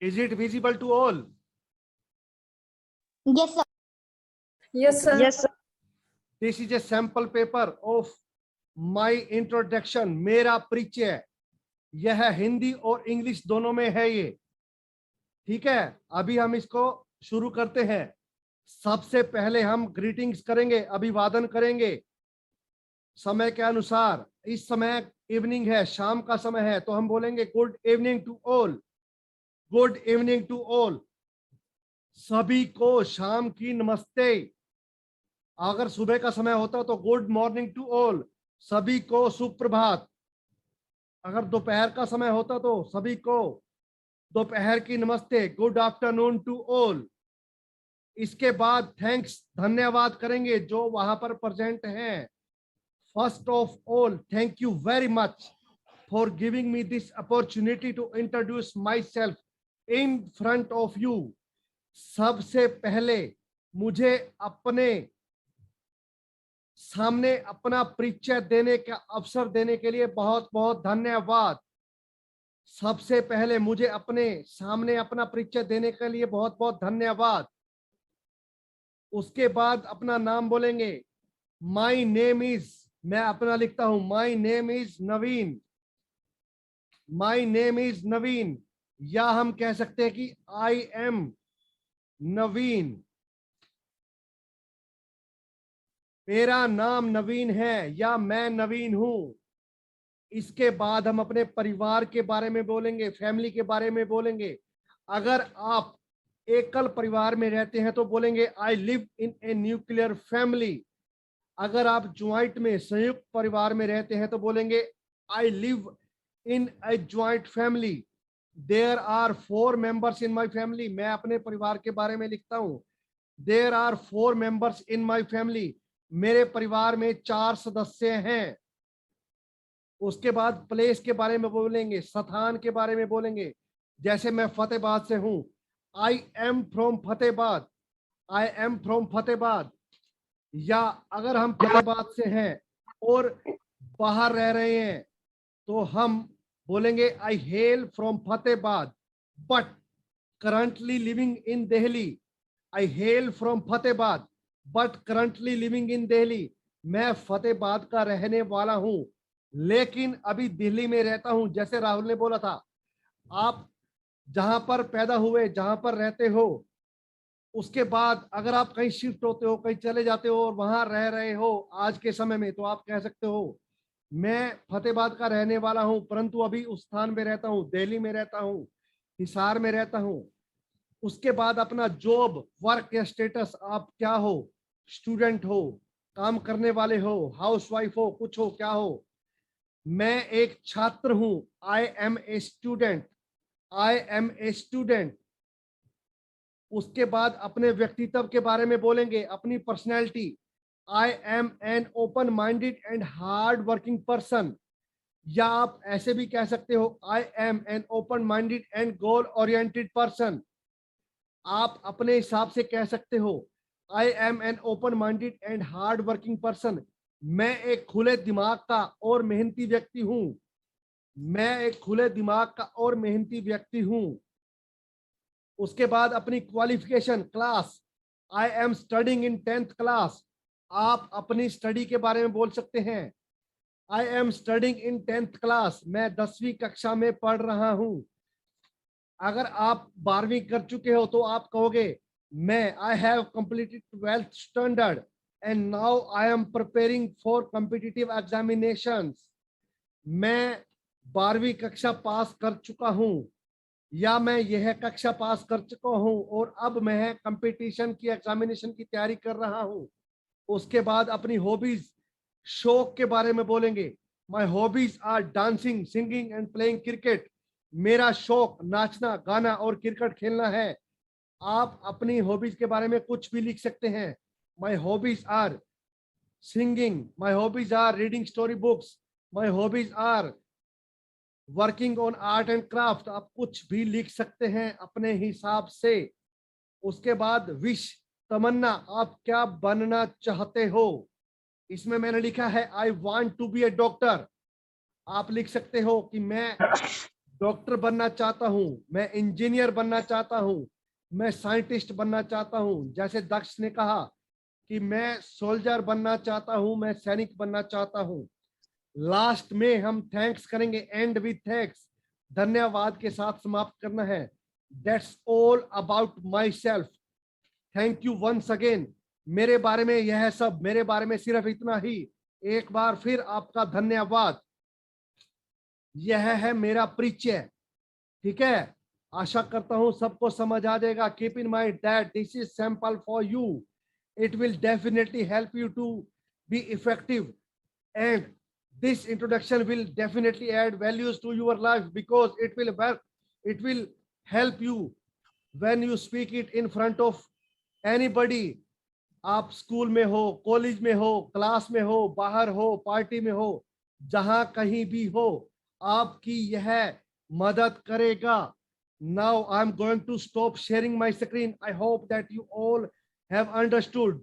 Is it visible to all? Yes, sir. Yes, sir. Yes, sir. This is a sample paper of my introduction. मेरा परिचय यह हिंदी और English दोनों में है ये, ठीक है। अभी हम इसको शुरू करते हैं। सबसे पहले हम ग्रीटिंग्स करेंगे, अभिवादन करेंगे समय के अनुसार। इस समय इवनिंग है, शाम का समय है, तो हम बोलेंगे good evening to all, good evening to all. सभी को शाम की नमस्ते। अगर सुबह का समय होता तो गुड मॉर्निंग टू ऑल, सभी को सुप्रभात। अगर दोपहर का समय होता तो सभी को दोपहर की नमस्ते, गुड आफ्टरनून टू ऑल। इसके बाद थैंक्स, धन्यवाद करेंगे जो वहां पर प्रेजेंट हैं। First of all, thank you very much for giving me this opportunity to introduce myself in front of you. सबसे पहले मुझे अपने सामने अपना परिचय देने का अवसर देने के लिए बहुत बहुत धन्यवाद। सबसे पहले मुझे अपने सामने अपना परिचय देने के लिए बहुत बहुत धन्यवाद। उसके बाद अपना नाम बोलेंगे। माई नेम इज, मैं अपना लिखता हूं, my name is Naveen, my name is Naveen. या हम कह सकते हैं कि आई एम नवीन, मेरा नाम नवीन है या मैं नवीन हूं। इसके बाद हम अपने परिवार के बारे में बोलेंगे, फैमिली के बारे में बोलेंगे। अगर आप एकल परिवार में रहते हैं तो बोलेंगे I live in a nuclear family. अगर आप ज्वाइंट में, संयुक्त परिवार में रहते हैं तो बोलेंगे I live in a joint family. There are 4 members in my family, मैं अपने परिवार के बारे में लिखता हूं। There are 4 members in my family, मेरे परिवार में 4 सदस्य हैं। उसके बाद प्लेस के बारे में बोलेंगे, स्थान के बारे में बोलेंगे। जैसे मैं फतेहाबाद से हूं, I am from Fatehabad, I am from Fatehabad. या अगर हम फतेहाबाद से हैं और बाहर रह रहे हैं तो हम बोलेंगे I hail from Fatehabad but currently living in Delhi. I hail from Fatehabad but currently living in Delhi, मैं फतेहाबाद का रहने वाला हूं लेकिन अभी दिल्ली में रहता हूं। जैसे राहुल ने बोला था, आप जहां पर पैदा हुए, जहां पर रहते हो, उसके बाद अगर आप कहीं शिफ्ट होते हो, कहीं चले जाते हो और वहां रह रहे हो आज के समय में, तो आप कह सकते हो मैं फतेहाबाद का रहने वाला हूं परंतु अभी उस स्थान में रहता हूं, दिल्ली में रहता हूं, हिसार में रहता हूं। उसके बाद अपना जॉब, वर्क या स्टेटस, आप क्या हो, स्टूडेंट हो, काम करने वाले हो, हाउसवाइफ हो, कुछ हो, क्या हो। मैं एक छात्र हूं, I am a student, I am a student. उसके बाद अपने व्यक्तित्व के बारे में बोलेंगे, अपनी personality. I am an open minded and hard working person. या आप ऐसे भी कह सकते हो, I am an open minded and goal oriented person. आप अपने हिसाब से कह सकते हो, I am an open minded and hard working person. मैं एक खुले दिमाग का और मेहनती व्यक्ति हूं, मैं एक खुले दिमाग का और मेहनती व्यक्ति हूं। उसके बाद अपनी qualification, class, I am studying in 10th class. आप अपनी स्टडी के बारे में बोल सकते हैं, I am studying in 10th class, मैं 10वीं कक्षा में पढ़ रहा हूं। अगर आप 12वीं कर चुके हो तो आप कहोगे मैं I have completed 12th standard and now I am preparing for competitive examinations. मैं 12वीं कक्षा पास कर चुका हूं या मैं यह कक्षा पास कर चुका हूं और अब मैं कंपटीशन की, एग्जामिनेशन की तैयारी कर रहा हूं। उसके बाद अपनी हॉबीज, शौक के बारे में बोलेंगे। My hobbies are dancing, singing and playing cricket. मेरा शौक नाचना, गाना और क्रिकेट खेलना है। आप अपनी हॉबीज के बारे में कुछ भी लिख सकते हैं। My hobbies are singing, my hobbies are reading story books, my hobbies are working on art and craft. आप कुछ भी लिख सकते हैं अपने हिसाब से। उसके बाद विश, तमन्ना, आप क्या बनना चाहते हो। इसमें मैंने लिखा है I want to be a doctor. आप लिख सकते हो कि मैं डॉक्टर बनना चाहता हूं, मैं इंजीनियर बनना चाहता हूं, मैं साइंटिस्ट बनना चाहता हूं। जैसे दक्ष ने कहा कि मैं सोल्जर बनना चाहता हूं, मैं सैनिक बनना चाहता हूं। लास्ट में हम थैंक्स करेंगे, एंड विथ थैंक्स, धन्यवाद के साथ समाप्त करना है। That's all about myself, thank you once again. मेरे बारे में यह है सब, मेरे बारे में सिर्फ इतना ही। एक बार फिर आपका धन्यवाद। यह है मेरा परिचय, ठीक है। आशा करता हूं सबको समझ आ जाएगा। Keep in mind that this is sample for you, it will definitely help you to be effective, and this introduction will definitely add values to your life because it will work, it will help you when you speak it in front of anybody। आप school में हो, college में हो, class में हो, बाहर हो, party में हो, जहां कहीं भी हो, आपकी यह मदद करेगा। Now I'm going to stop sharing my screen. I hope that you all have understood